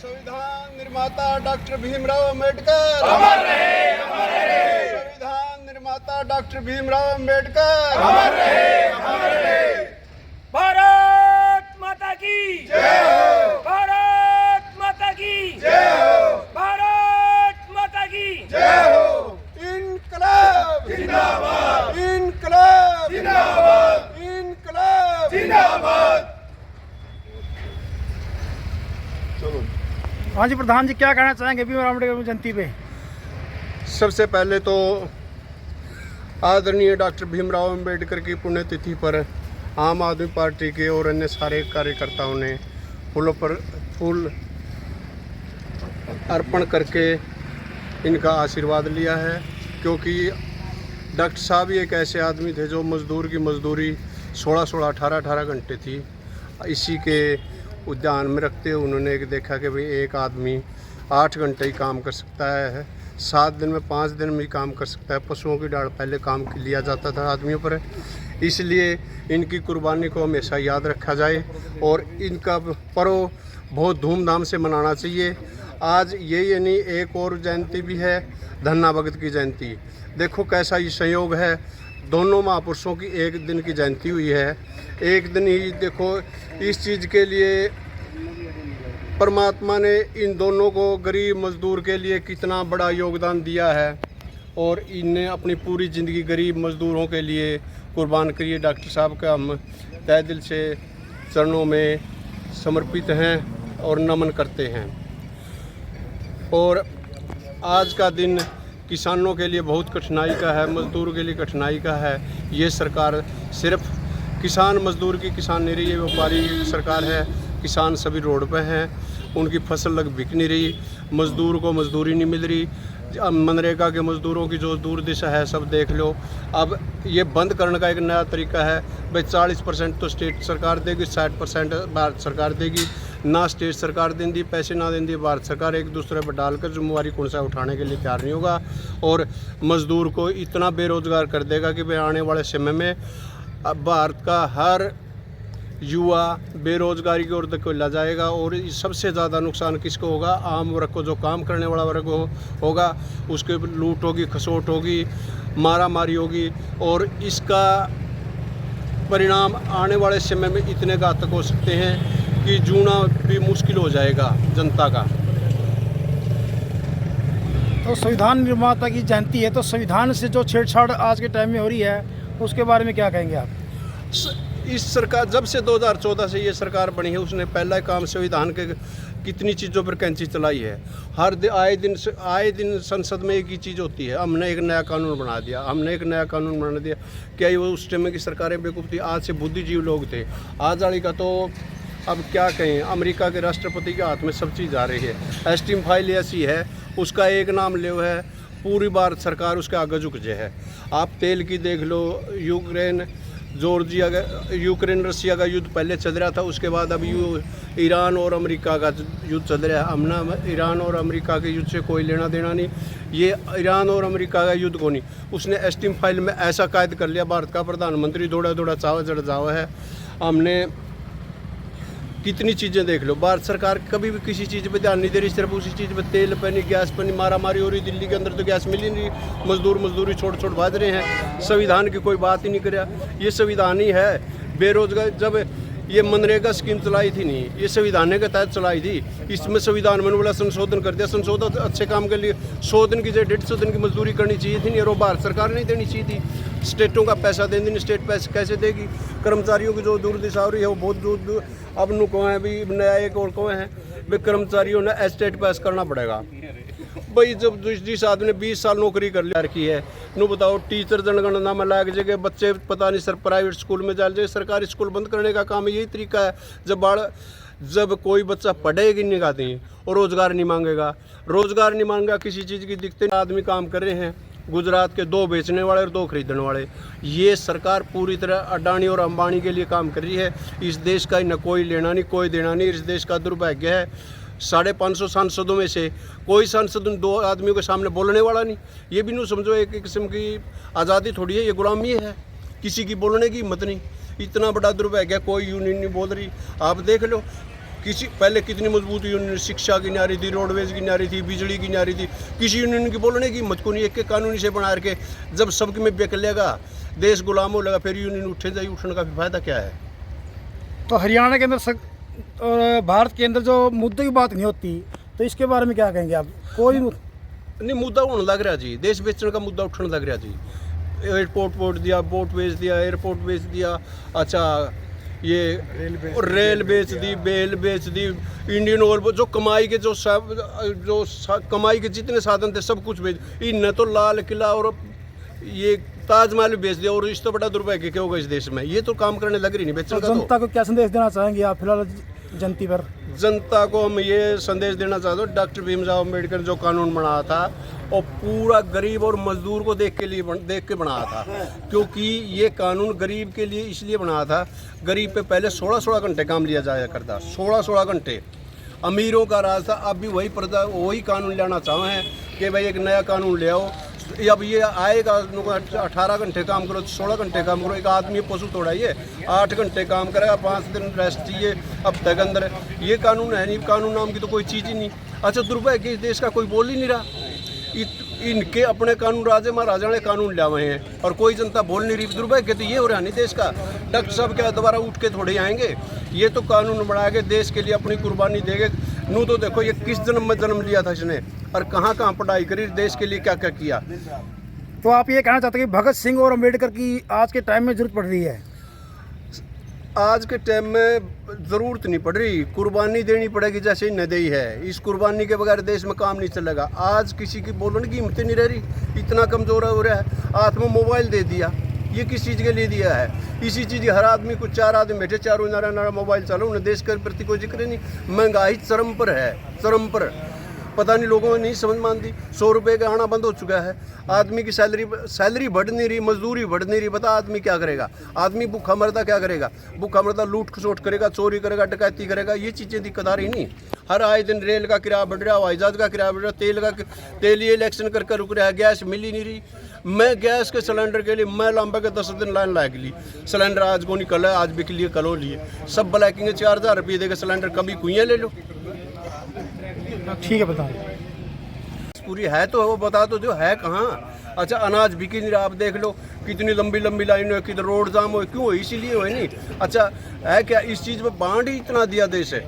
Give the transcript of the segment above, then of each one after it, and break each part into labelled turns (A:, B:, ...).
A: संविधान निर्माता डॉक्टर भीमराव अम्बेडकर
B: अमर रहे, अमर रहे।
A: संविधान निर्माता डॉक्टर भीमराव अम्बेडकर
B: अमर रहे, अमर रहे।
C: भारत माता की
B: जय हो,
C: भारत माता की
B: जय हो,
C: भारत माता की
B: जय हो।
A: इनकलाब
B: जिंदाबाद,
A: इनकलाब
B: जिंदाबाद,
A: इनकलाब
B: जिंदाबाद।
A: चलो।
D: हाँ जी प्रधान जी, क्या कहना चाहेंगे भीमराव अम्बेडकर जयंती पे?
A: सबसे पहले तो आदरणीय डॉक्टर भीमराव अम्बेडकर की पुण्यतिथि पर आम आदमी पार्टी के और अन्य सारे कार्यकर्ताओं ने फूल अर्पण करके इनका आशीर्वाद लिया है, क्योंकि डॉक्टर साहब एक ऐसे आदमी थे जो मज़दूर की मज़दूरी 16-16, 18-18 घंटे थी। इसी के उद्यान में रखते हुए उन्होंने देखा कि भाई एक आदमी 8 घंटे ही काम कर सकता है, 7 दिन में 5 दिन में ही काम कर सकता है। पशुओं की डाल पहले काम लिया जाता था आदमियों पर, इसलिए इनकी कुर्बानी को हमेशा याद रखा जाए और इनका पर्व बहुत धूमधाम से मनाना चाहिए। आज यही नहीं, एक और जयंती भी है, धन्ना भगत की जयंती। देखो कैसा ये संयोग है, दोनों महापुरुषों की एक दिन की जयंती हुई है, एक दिन ही। देखो इस चीज़ के लिए परमात्मा ने इन दोनों को गरीब मजदूर के लिए कितना बड़ा योगदान दिया है और इनने अपनी पूरी ज़िंदगी गरीब मजदूरों के लिए कुर्बान करी है। डॉक्टर साहब का हम तहे दिल से चरणों में समर्पित हैं और नमन करते हैं। और आज का दिन किसानों के लिए बहुत कठिनाई का है, मजदूर के लिए कठिनाई का है। ये सरकार सिर्फ किसान मजदूर की किसान नहीं रही है, व्यापारी की सरकार है। किसान सभी रोड पे हैं, उनकी फसल लग बिक नहीं रही, मजदूर को मजदूरी नहीं मिल रही। अब मनरेगा के मजदूरों की जो दूर दिशा है सब देख लो। अब ये बंद करने का एक नया तरीका है भाई, 40% तो स्टेट सरकार देगी, 60% भारत सरकार देगी। ना स्टेट सरकार देंगी पैसे, ना देंगी भारत सरकार। एक दूसरे पर डालकर जिम्मेवारी कौन सा उठाने के लिए तैयार नहीं होगा और मजदूर को इतना बेरोजगार कर देगा कि भाई आने वाले समय में अब भारत का हर युवा बेरोजगारी की ओर धकेला जाएगा। और सबसे ज़्यादा नुकसान किसको होगा? आम वर्ग को, जो काम करने वाला वर्ग होगा, उसके लूट होगी, खसोट होगी, मारा मारी होगी। और इसका परिणाम आने वाले समय में इतने घातक हो सकते हैं कि जीना भी मुश्किल हो जाएगा जनता का।
D: तो संविधान निर्माता की जयंती है, तो संविधान से जो छेड़छाड़ आज के टाइम में हो रही है उसके बारे में क्या कहेंगे आप?
A: इस सरकार जब से 2014 से ये सरकार बनी है, उसने पहला काम संविधान के कितनी चीज़ों पर कैंची चलाई है। आए दिन संसद में एक ही चीज़ होती है, हमने एक नया कानून बना दिया, हमने एक नया कानून बना दिया। क्या ये वो उस टाइम की सरकारें बेवकूफ़ थी? आज से बुद्धिजीवी लोग थे। आज वाली का तो अब क्या कहें, अमेरिका के राष्ट्रपति के हाथ में सब चीज़ आ रही है। एस्टीम फाइल ऐसी है, उसका एक नाम ले है, पूरी भारत सरकार उसके आगे झुक जाए है। आप तेल की देख लो, यूक्रेन रसिया का युद्ध पहले चल रहा था, उसके बाद अब ईरान और अमेरिका का युद्ध चल रहा है। हमने ईरान और अमेरिका के युद्ध से कोई लेना देना नहीं। ये ईरान और अमेरिका का युद्ध को नहीं, उसने एस्टीम फाइल में ऐसा कायद कर लिया। भारत का प्रधानमंत्री दौड़ा चावा जड़ जावा है। हमने कितनी चीज़ें देख लो, भारत सरकार कभी भी किसी चीज़ पे ध्यान नहीं दे रही, सिर्फ उसी चीज़ पे तेल पे नहीं, गैस पे नहीं, मारा मारी हो रही। दिल्ली के अंदर तो गैस मिल ही नहीं, मजदूरी छोड़ भाग रहे हैं। संविधान की कोई बात ही नहीं कर रहा। ये संविधान ही है। बेरोजगार जब ये मनरेगा स्कीम चलाई थी, नहीं, ये संविधान के तहत चलाई थी। इसमें संविधान में बोला संशोधन कर दिया। संशोधन अच्छे काम के लिए 100 दिन की जगह 150 दिन की मजदूरी करनी चाहिए थी, नहीं, और भारत सरकार नहीं देनी चाहिए थी। स्टेटों का पैसा देनी नहीं, स्टेट पैसे कैसे देगी? कर्मचारियों की जो दूर दिशा हो रही है वो बहुत दूर अब नु को है भी नया एक और को है भाई, कर्मचारियों ने एस्टेट पास करना पड़ेगा भाई। जब जिस आदमी ने 20 साल नौकरी कर लिया रखी है, नु बताओ टीचर जनगणना में लाग जगह बच्चे पता नहीं सर प्राइवेट स्कूल में जा जाए। सरकारी स्कूल बंद करने का काम यही तरीका है। जब कोई बच्चा पढ़ेगी नहीं गाती और रोज़गार नहीं मांगेगा, किसी चीज़ की दिक्कत, आदमी काम कर रहे हैं। गुजरात के 2 बेचने वाले और 2 खरीदने वाले। ये सरकार पूरी तरह अडानी और अंबानी के लिए काम कर रही है। इस देश का न कोई लेना नहीं, कोई देना नहीं। इस देश का दुर्भाग्य है, 550 सांसदों में से कोई सांसद उन 2 आदमियों के सामने बोलने वाला नहीं। ये भी नहीं समझो एक किस्म की आज़ादी थोड़ी है, ये गुलामी है। किसी की बोलने की हिम्मत नहीं। इतना बड़ा दुर्भाग्य, कोई यूनियन नहीं बोल रही। आप देख लो किसी पहले कितनी मजबूत यूनियन, शिक्षा की न्यारी थी, रोडवेज की न्यारी थी, बिजली की न्यारी थी, किसी यूनियन की बोलने की हिम्मत को नहीं। एक कानूनी से बना के जब सबके में बेक लेगा, देश गुलाम हो लगा, फिर यूनियन उठे जाए, उठने का फायदा क्या है?
D: तो हरियाणा के अंदर और भारत के अंदर जो मुद्दे की बात नहीं होती, तो इसके बारे में क्या कहेंगे आप? कोई
A: नहीं, मुद्दा होने लग रहा जी, देश बेचने का मुद्दा उठने लग रहा जी। एयरपोर्ट पोर्ट दिया, बोट बेच दिया, एयरपोर्ट बेच दिया, अच्छा ये रेल बेच दी, बेल बेच दी, इंडियन ऑयल, जो कमाई के कमाई के जितने साधन थे सब कुछ बेच। इनने तो लाल किला और ये ताजमहल बेच दिया, और इस तो बड़ा दुर्भाग्य क्या होगा इस देश में? ये तो काम करने लग रही नहीं बेचने का।
D: जनता को क्या संदेश देना चाहेंगे आप फिलहाल जनता पर?
A: जनता को हम ये संदेश देना चाहते हो, डॉक्टर भीमराव अम्बेडकर जो कानून बनाया था और पूरा गरीब और मजदूर को देख के बनाया था, क्योंकि ये कानून गरीब के लिए इसलिए बनाया था। गरीब पे पहले 16-16 घंटे काम लिया जाया करता, 16-16 घंटे अमीरों का राज था। अब भी वही कानून लाना चाहे हैं कि भाई एक नया कानून ले आओ। अब ये आएगा 18 घंटे काम करो, 16 घंटे काम करो। एक आदमी पशु थोड़ा ये 8 घंटे काम करेगा, 5 दिन रेस्ट चाहिए हफ्ते के अंदर। ये कानून है नहीं, कानून नाम की तो कोई चीज़ ही नहीं। अच्छा, दुर्भाग्य इस देश का कोई बोल ही नहीं रहा। इनके अपने कानून राजे महाराजा ने कानून लाए हैं और कोई जनता बोल नहीं रही। दुर्भाग्य तो ये हो रहा नहीं देश का। डॉक्टर साहब क्या दोबारा उठ के थोड़े आएंगे? ये तो कानून बना के देश के लिए अपनी कुर्बानी देंगे। नू तो देखो ये किस जन्म में जन्म लिया था इसने, और कहाँ कहाँ पढ़ाई करी, देश के लिए क्या क्या किया।
D: तो आप ये कहना चाहते हैं कि भगत सिंह और अम्बेडकर की आज के टाइम में जरूरत पड़ रही है?
A: आज के टाइम में ज़रूरत नहीं पड़ रही, कुर्बानी देनी पड़ेगी जैसे ही नदी है। इस कुर्बानी के बगैर देश में काम नहीं चलेगा। आज किसी की बोलने की हिम्मत नहीं रह रही, इतना कमज़ोर हो रहा है। हाथ में मोबाइल दे दिया, ये किस चीज़ के लिए दिया है? इसी चीज़ हर आदमी को 4 आदमी बैठे, चारों नारा मोबाइल चलो, उन्हें देश के प्रति कोई जिक्र नहीं। महंगाई चरम पर है, चरम पर। पता नहीं लोगों में नहीं समझ मानती। 100 रुपये का आना बंद हो चुका है। आदमी की सैलरी बढ़ नहीं रही, मजदूरी बढ़ नहीं रही। बता आदमी क्या करेगा? आदमी भूखा मरदा क्या करेगा? भूखा मरदा लूट खसोट करेगा, चोरी करेगा, डकैती करेगा। ये चीज़ें दिक्कत आ रही नहीं। हर आए दिन रेल का किराया बढ़ रहा, हवाई जहाज का किराया बढ़ रहा, तेल ये इलेक्शन कर रुक रहा है, गैस मिल ही नहीं रही। मैं गैस के सिलेंडर के लिए मैं लंबे के 10 दिन लाइन लग ली। सिलेंडर आज को निकल है, आज बिक लिए, कल हो लिए। सब ब्लैकिंग 4000 रुपये देगा सिलेंडर, कभी कुइयाँ ले लो।
D: ठीक है, बताओ
A: पूरी है तो वो बता दो, जो है कहाँ? अच्छा, अनाज बिक नहीं रहा। आप देख लो कितनी लंबी लंबी लाइन है, किधर रोड जाम हो, क्यों हो? इसीलिए हो नहीं। अच्छा है क्या इस चीज़ में बांड ही इतना दिया देश है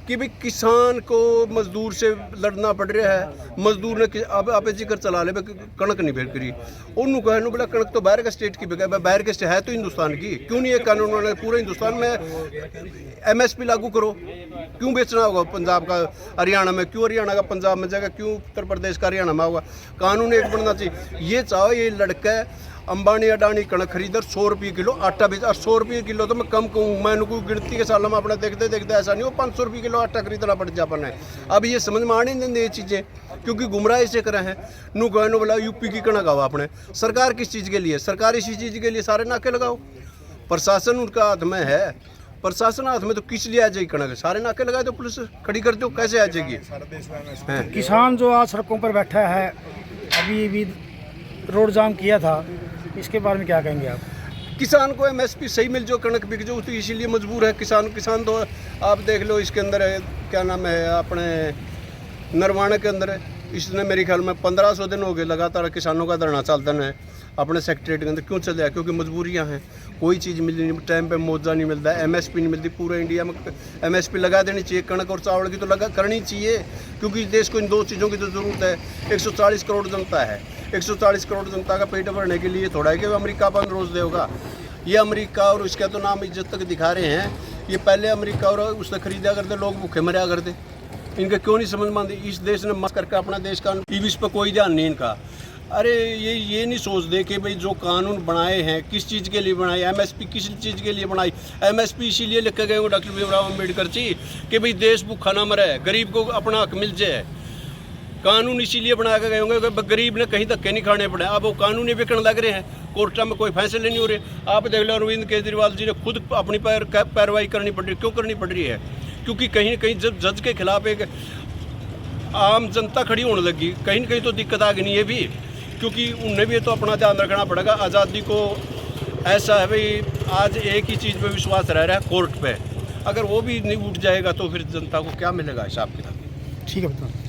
A: कि भाई किसान को मजदूर से लड़ना पड़ रहा है। मजदूर ने अब आप जिक्र चला ले, कणक नहीं भेज करी उन्होंने कहा बोला कणक तो बाहर के स्टेट की बिका, बाहर के है तो हिंदुस्तान की। क्यों नहीं ये कानून उन्होंने पूरे हिंदुस्तान में MSP लागू करो? क्यों बेचना होगा पंजाब का हरियाणा में? क्यों हरियाणा का पंजाब में जाएगा? क्यों उत्तर प्रदेश का हरियाणा में होगा? कानून एक बनना चाहिए। ये चाहो ये लड़का अंबानी अडानी कणक खरीदर 100 रुपये किलो आटा बेच, और 100 रुपये किलो तो मैं कम कहूँ। मैं उनको गिनती के साल में अपना देखते देखते ऐसा नहीं हो 500 रुपये किलो आटा खरीदना पड़ जाता है। अब ये समझ में आ नहीं देंगे ये चीज़ें, क्योंकि गुमराह इसे करें हैं। नु कहने बोला यूपी की कणक आओ अपने। सरकार किस चीज़ के लिए? सरकार इसी चीज़ के लिए सारे नाके लगाओ। प्रशासन उनका हाथ में है, प्रशासन हाथ में तो किस लिए आ जाएगी कणक? सारे नाके लगा दो, पुलिस खड़ी कर दो, कैसे आ जाएगी?
D: किसान जो आज सड़कों पर बैठा है, अभी भी रोड जाम किया था, इसके बारे में क्या कहेंगे आप?
A: किसान को MSP सही मिल जो, कणक बिक जो, तो इसीलिए मजबूर है किसान तो आप देख लो इसके अंदर है, क्या नाम है अपने नरवाना के अंदर है। इसने मेरे ख्याल में 1500 दिन हो गए लगातार किसानों का धरना चलता है अपने सेक्रेटरीट के अंदर। क्यों चल रहा है? क्योंकि मजबूरियां हैं, कोई चीज़ मिल नहीं, टाइम पे मुआवजा नहीं मिलता है, MSP नहीं मिलती। पूरे इंडिया में MSP लगा देनी चाहिए। कणक और चावल की तो लगा करनी चाहिए, क्योंकि देश को इन 2 चीज़ों की तो ज़रूरत है। 140 करोड़ जनता है, 140 करोड़ जनता का पेट भरने के लिए थोड़ा है कि अमेरिका पर रोज़ देगा। ये अमेरिका और उसका तो नाम इज्जत तक दिखा रहे हैं। ये पहले अमेरिका और उसने खरीदा करते, लोग भूखे मरा करते। इनका क्यों नहीं समझ मानते? इस देश ने मस्त करके अपना देश का इस पर कोई ध्यान नहीं इनका। अरे ये नहीं सोच दे कि भाई जो कानून बनाए हैं किस चीज़ के लिए बनाए, MSP किस चीज़ के लिए बनाई। MSP इसीलिए लिख के गए डॉक्टर भीमराव अम्बेडकर जी कि भाई देश भूखा ना मरे, गरीब को अपना हक मिल जाए। कानून इसीलिए बना के गए होंगे कि गरीब ने कहीं धक्के नहीं खाने पड़े। अब वो कानून बिकने लग रहे हैं, कोर्ट में कोई फैसले नहीं हो रहे। आप देख लो अरविंद केजरीवाल जी ने खुद अपनी पैरवाई करनी पड़ रही। क्यों करनी पड़ रही है? क्योंकि कहीं न कहीं जब जज के खिलाफ एक आम जनता खड़ी होने लगी, कहीं न कहीं तो दिक्कत आ गई नहीं है भी, क्योंकि उन्हें भी तो अपना ध्यान रखना पड़ेगा। आज़ादी को ऐसा है भाई, आज एक ही चीज़ पे विश्वास रह रहा है, कोर्ट पे। अगर वो भी नहीं उठ जाएगा तो फिर जनता को क्या मिलेगा हिसाब किताब।
D: ठीक है बताओ।